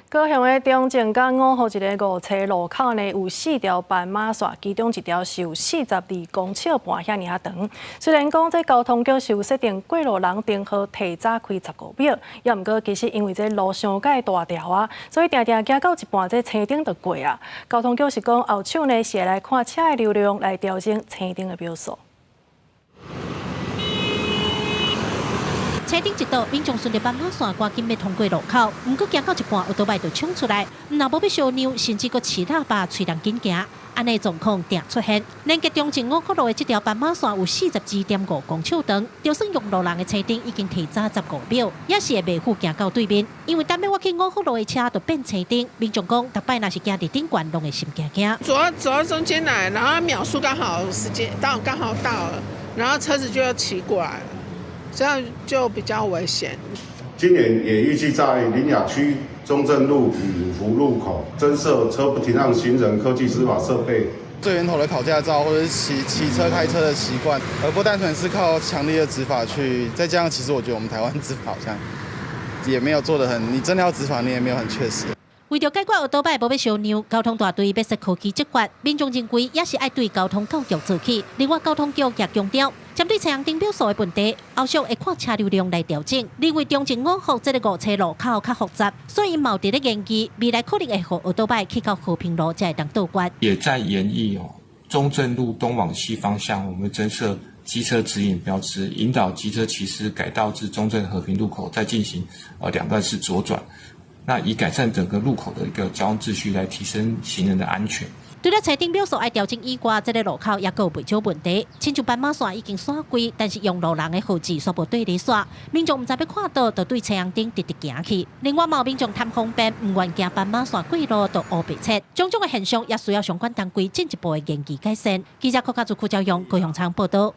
高雄的中正甲5号一个5车路口呢，有4条斑马线，其中一条是有42公尺半遐尔长。虽然讲这交通局是有设定过路人灯号提早开15秒，也毋过其实因为这路上介大条啊，所以常常行到一半这车顶就过啊。交通局是讲后手呢是会来看车的流量来调整车顶的秒数。 车顶一道，民众顺着斑马线赶紧要通过路口，不过行到一半，奥多就冲出来，若无要小让，甚至搁骑喇叭催人紧行，安尼状况常出现。连接中正5号路的这条斑马线有42.5公尺长，就算用路人的车顶已经提早15秒，也是会袂赴行到对面，因为等要我去5号路的车就变车顶。民众讲，逐摆若是行伫顶悬，拢会心惊惊。走到中间来，然后秒数刚好时间刚好到了，然后车子就要骑过来了。 这样就比较危险。今年也预计在林雅区中正路与福路口增设车不停让行人科技执法设备。最源头的考驾照或者是骑车开车的习惯，而不单纯是靠强力的执法去。再加上，其实我觉得我们台湾执法好像也没有做得很，你真的要执法，你也没有很确实。 为着解决奥多摆无要小让，交通大队要设科技执法，民众认为也是爱对交通教育做起。另外，交通局也强调，针对车辆顶标数的问题，后续会看车流量来调整。因为中正5号这个5车路口较复杂，所以毛伫咧研究，未来可能会让奥多摆去到和平路才会当倒关。也在研议中正路东往西方向，我们增设机车指引标志，引导机车骑士改道至中正和平路口，再进行2段式左转。 那以改善整个路口的一个交通秩序，来提升行人的安全。除了车顶标数爱调整以外，这个路口也有不少问题。亲像斑马线已经刷过，但是用路人的号志却无对咧刷，民众唔知要看到，就对车辆顶直直行去。另外，有民众贪方便，唔愿行斑马线过路，就乌白切。种种的现象也需要相关单位进一步的研究改善。记者柯家族赵阳高雄场报道。